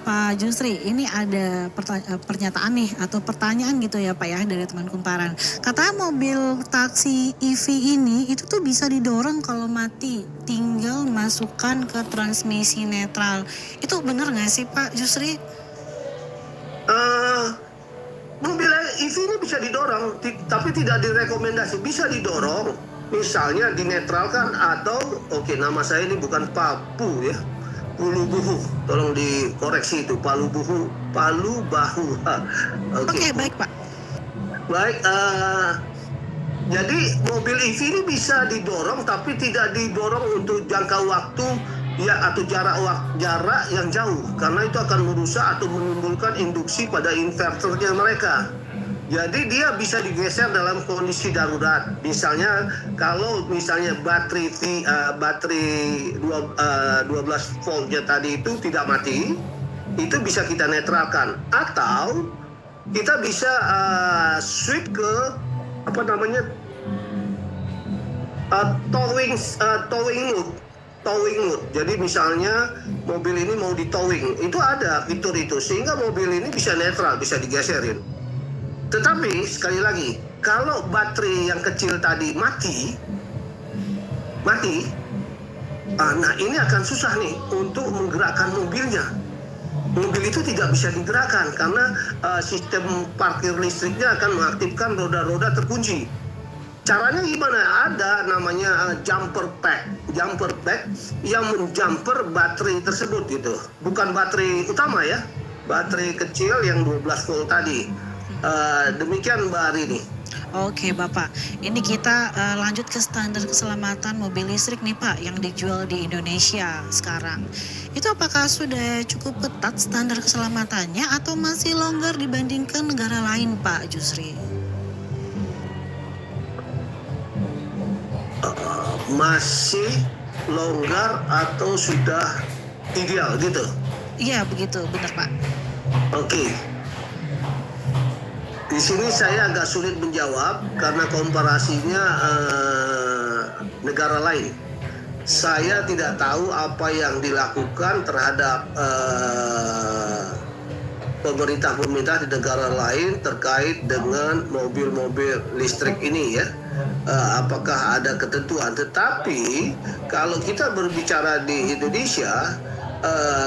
Pak Jusri, ini ada pernyataan nih atau pertanyaan gitu ya Pak ya dari teman kumparan. Katanya mobil taksi EV ini itu tuh bisa didorong kalau mati, tinggal masukkan ke transmisi netral. Itu benar nggak sih Pak Jusri? Mobil EV ini bisa didorong, tapi tidak direkomendasi. Bisa didorong, misalnya dinetralkan atau nama saya ini bukan Papu ya. Palu Buhu, tolong dikoreksi itu Palu Buhu, Palu Bahu. Oke, baik Pak. Baik, jadi mobil EV ini bisa didorong, tapi tidak didorong untuk jangka waktu ya atau jarak yang jauh, karena itu akan merusak atau menimbulkan induksi pada inverternya mereka. Jadi dia bisa digeser dalam kondisi darurat. Misalnya kalau baterai 12 voltnya tadi itu tidak mati, itu bisa kita netralkan. Atau kita bisa switch ke towing mode. Jadi misalnya mobil ini mau di towing, itu ada fitur itu sehingga mobil ini bisa netral, bisa digeserin. Tetapi sekali lagi, kalau baterai yang kecil tadi mati, nah ini akan susah nih untuk menggerakkan mobilnya. Mobil itu tidak bisa digerakkan karena sistem parkir listriknya akan mengaktifkan roda-roda terkunci. Caranya gimana? Ada namanya jumper pack yang menjumper baterai tersebut gitu. Bukan baterai utama ya, baterai kecil yang 12 volt tadi. Demikian Mbak Arini. Oke Bapak, ini kita lanjut ke standar keselamatan mobil listrik nih Pak yang dijual di Indonesia sekarang. Itu apakah sudah cukup ketat standar keselamatannya atau masih longgar dibandingkan negara lain Pak Jusri? Masih longgar atau sudah ideal gitu? Iya begitu, benar Pak. Oke. Di sini saya agak sulit menjawab karena komparasinya negara lain. Saya tidak tahu apa yang dilakukan terhadap pemerintah di negara lain terkait dengan mobil-mobil listrik ini ya. Apakah ada ketentuan? Tetapi kalau kita berbicara di Indonesia,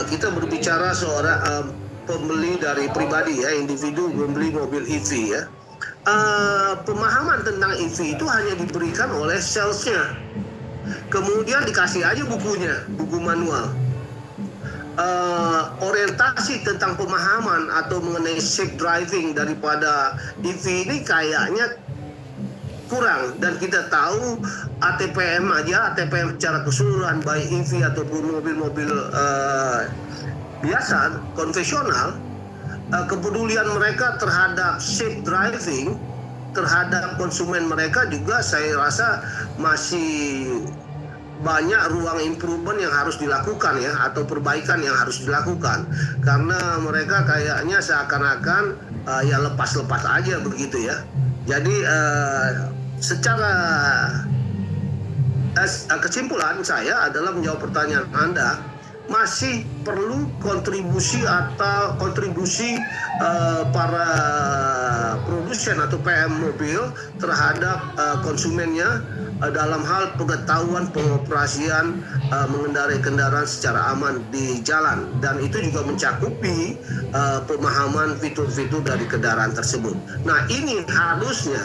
kita berbicara seorang pembeli dari pribadi ya, individu membeli mobil EV ya. Pemahaman tentang EV itu hanya diberikan oleh salesnya. Kemudian dikasih aja bukunya, buku manual. Orientasi tentang pemahaman atau mengenai safe driving daripada EV ini kayaknya kurang, dan kita tahu ATPM secara keseluruhan baik EV ataupun mobil-mobil biasa konvensional, kepedulian mereka terhadap safe driving terhadap konsumen mereka juga saya rasa masih banyak ruang improvement yang harus dilakukan ya, atau perbaikan yang harus dilakukan, karena mereka kayaknya seakan-akan ya lepas-lepas aja begitu ya. Jadi secara kesimpulan saya adalah menjawab pertanyaan Anda, masih perlu kontribusi para produsen atau PM mobil terhadap konsumennya dalam hal pengetahuan pengoperasian mengendarai kendaraan secara aman di jalan, dan itu juga mencakupi pemahaman fitur-fitur dari kendaraan tersebut. Nah ini harusnya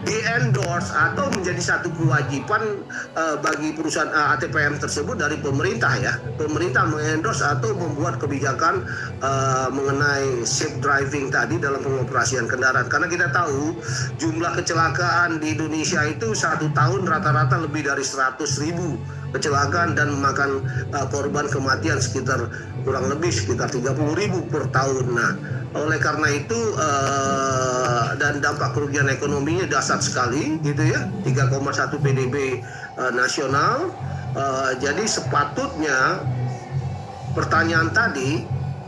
di-endorse atau menjadi satu kewajiban bagi perusahaan ATPM tersebut dari pemerintah ya. Pemerintah mengendorse atau membuat kebijakan mengenai safe driving tadi dalam pengoperasian kendaraan. Karena kita tahu jumlah kecelakaan di Indonesia itu satu tahun rata-rata lebih dari 100.000 kecelakaan dan memakan korban kematian kurang lebih sekitar 30.000 per tahun. Nah, oleh karena itu dan dampak kerugian ekonominya dahsyat sekali gitu ya, 3,1 PDB nasional. Jadi sepatutnya pertanyaan tadi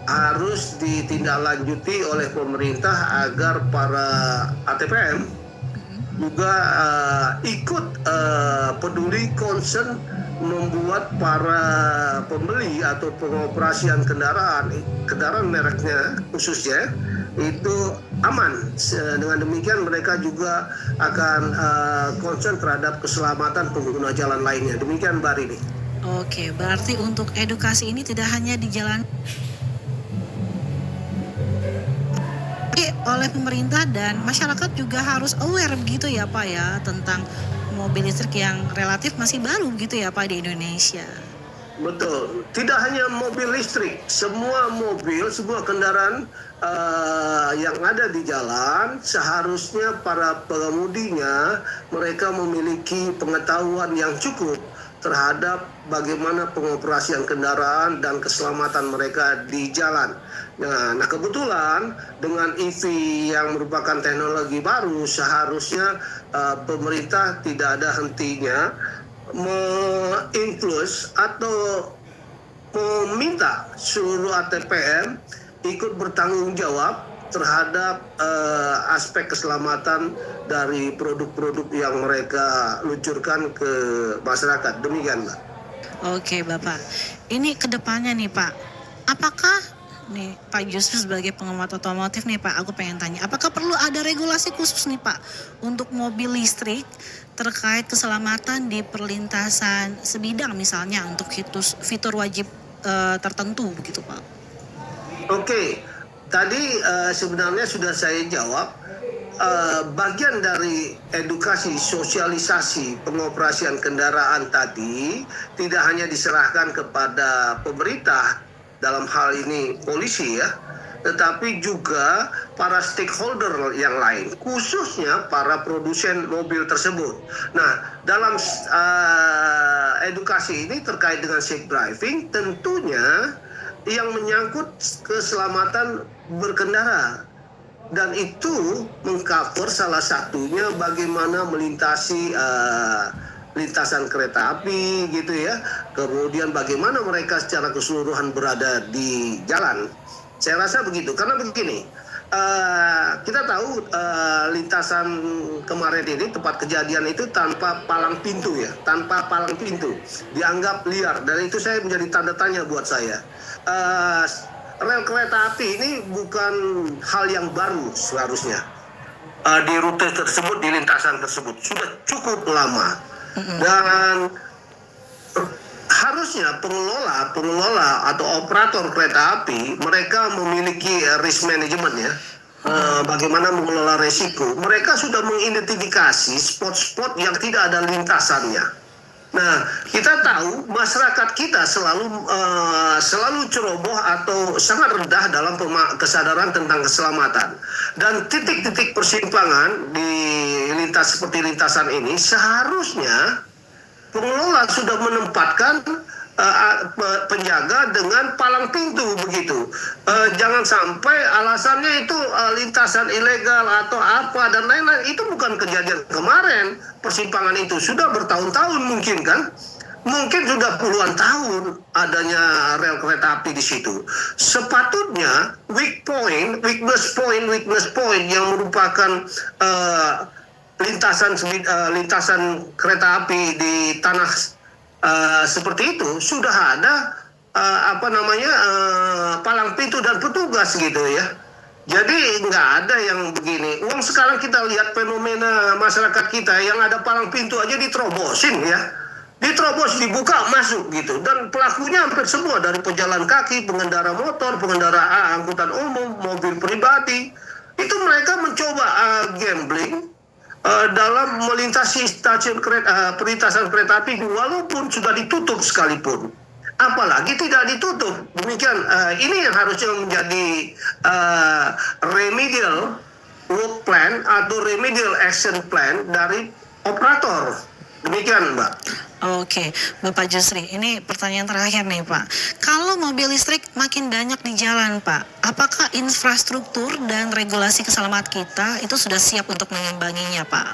harus ditindaklanjuti oleh pemerintah agar para ATPM juga ikut peduli concern membuat para pembeli atau pengoperasian kendaraan mereknya khususnya itu aman. Dengan demikian mereka juga akan concern terhadap keselamatan pengguna jalan lainnya. Demikian Mbak Rini. Oke, berarti untuk edukasi ini tidak hanya di jalan oleh pemerintah dan masyarakat juga harus aware begitu ya Pak ya tentang mobil listrik yang relatif masih baru gitu ya Pak di Indonesia. Betul, tidak hanya mobil listrik, semua mobil, semua kendaraan yang ada di jalan seharusnya para pengemudinya mereka memiliki pengetahuan yang cukup terhadap bagaimana pengoperasian kendaraan dan keselamatan mereka di jalan. Nah, kebetulan dengan EV yang merupakan teknologi baru, seharusnya pemerintah tidak ada hentinya menginfluence atau meminta seluruh ATPM ikut bertanggung jawab terhadap aspek keselamatan dari produk-produk yang mereka luncurkan ke masyarakat. Demikian, Mbak. Oke Bapak, ini kedepannya nih Pak, apakah nih Pak Jusri sebagai pengamat otomotif nih Pak, aku pengen tanya, apakah perlu ada regulasi khusus nih Pak untuk mobil listrik terkait keselamatan di perlintasan sebidang misalnya untuk fitur wajib tertentu begitu Pak? Oke, tadi sebenarnya sudah saya jawab. Bagian dari edukasi sosialisasi pengoperasian kendaraan tadi tidak hanya diserahkan kepada pemerintah, dalam hal ini polisi ya, tetapi juga para stakeholder yang lain, khususnya para produsen mobil tersebut. Nah, dalam edukasi ini terkait dengan safe driving, tentunya yang menyangkut keselamatan berkendara. Dan itu mengcover salah satunya bagaimana melintasi lintasan kereta api gitu ya. Kemudian bagaimana mereka secara keseluruhan berada di jalan. Saya rasa begitu. Karena begini, kita tahu lintasan kemarin ini tempat kejadian itu tanpa palang pintu ya. Tanpa palang pintu. Dianggap liar. Dan itu saya menjadi tanda tanya buat saya. Rel kereta api ini bukan hal yang baru seharusnya di rute tersebut, di lintasan tersebut sudah cukup lama dan harusnya pengelola atau operator kereta api mereka memiliki risk management ya. Bagaimana mengelola resiko, mereka sudah mengidentifikasi spot-spot yang tidak ada lintasannya. Nah, kita tahu masyarakat kita selalu ceroboh atau sangat rendah dalam kesadaran tentang keselamatan. Dan titik-titik persimpangan di seperti lintasan ini seharusnya pengelola sudah menempatkan penjaga dengan palang pintu begitu. Jangan sampai alasannya itu lintasan ilegal atau apa dan lain-lain. Itu bukan kejadian kemarin. Persimpangan itu sudah bertahun-tahun mungkin kan. Mungkin sudah puluhan tahun adanya rel kereta api di situ. Sepatutnya weakness point yang merupakan lintasan kereta api di tanah seperti itu sudah ada palang pintu dan petugas gitu ya. Jadi nggak ada yang begini. Uang sekarang kita lihat fenomena masyarakat kita yang ada palang pintu aja diterobosin ya. Diterobos, dibuka, masuk gitu. Dan pelakunya hampir semua dari pejalan kaki, pengendara motor, pengendara angkutan umum, mobil pribadi. Itu mereka mencoba gambling dalam melintasi stasiun perlintasan kereta api walaupun sudah ditutup sekalipun, apalagi tidak ditutup. Demikian ini yang harusnya menjadi remedial work plan atau remedial action plan dari operator. Demikian, Mbak. Oke, Bapak Jusri, ini pertanyaan terakhir nih Pak. Kalau mobil listrik makin banyak di jalan Pak, apakah infrastruktur dan regulasi keselamatan kita itu sudah siap untuk mengimbanginya Pak?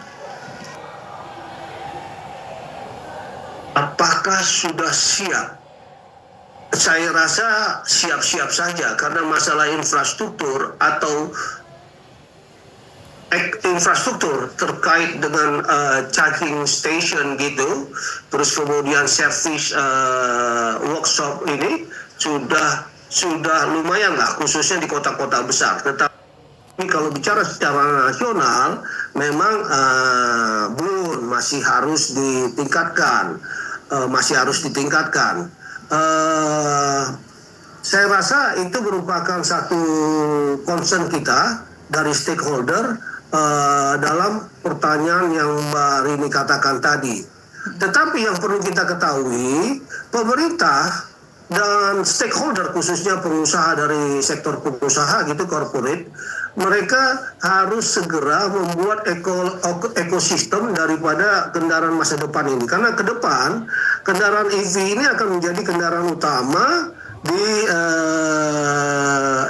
Apakah sudah siap? Saya rasa siap-siap saja karena masalah infrastruktur atau infrastruktur terkait dengan charging station gitu, terus kemudian service workshop ini sudah lumayan lah, khususnya di kota-kota besar. Tetapi kalau bicara secara nasional, memang belum, masih harus ditingkatkan, Saya rasa itu merupakan satu concern kita dari stakeholder dalam pertanyaan yang Mbak Rini katakan tadi. Tetapi yang perlu kita ketahui, pemerintah dan stakeholder, khususnya pengusaha dari sektor pengusaha gitu, corporate, mereka harus segera membuat ekosistem daripada kendaraan masa depan ini. Karena ke depan kendaraan EV ini akan menjadi kendaraan utama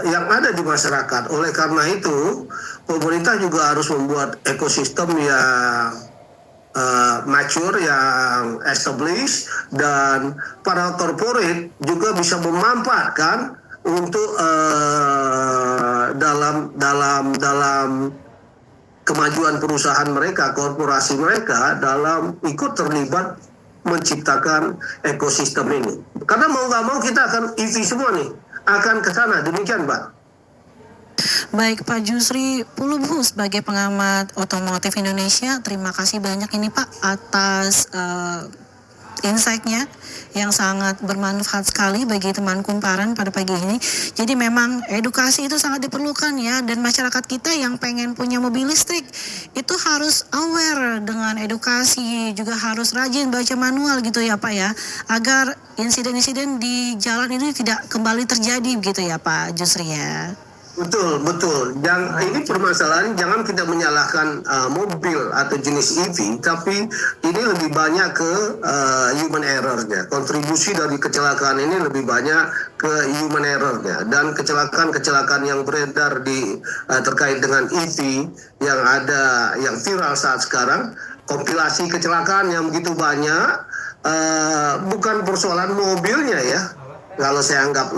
yang ada di masyarakat. Oleh karena itu, pemerintah juga harus membuat ekosistem yang mature, yang established, dan para corporate juga bisa memanfaatkan untuk dalam kemajuan perusahaan mereka, korporasi mereka, dalam ikut terlibat menciptakan ekosistem ini. Karena mau nggak mau kita akan EV semua nih, akan ke sana. Demikian, Mbak. Baik Pak Jusri Pulubus sebagai pengamat otomotif Indonesia, terima kasih banyak ini Pak atas insight-nya yang sangat bermanfaat sekali bagi teman kumparan pada pagi ini. Jadi memang edukasi itu sangat diperlukan ya, dan masyarakat kita yang pengen punya mobil listrik itu harus aware dengan edukasi, juga harus rajin baca manual gitu ya Pak ya, agar insiden-insiden di jalan ini tidak kembali terjadi begitu ya Pak Jusri ya. Betul. Ini permasalahan, jangan kita menyalahkan mobil atau jenis EV, tapi ini lebih banyak ke human error-nya. Kontribusi dari kecelakaan ini lebih banyak ke human error-nya. Dan kecelakaan yang beredar terkait dengan EV yang viral saat sekarang, kompilasi kecelakaan yang begitu banyak, bukan persoalan mobilnya ya. Kalau saya anggap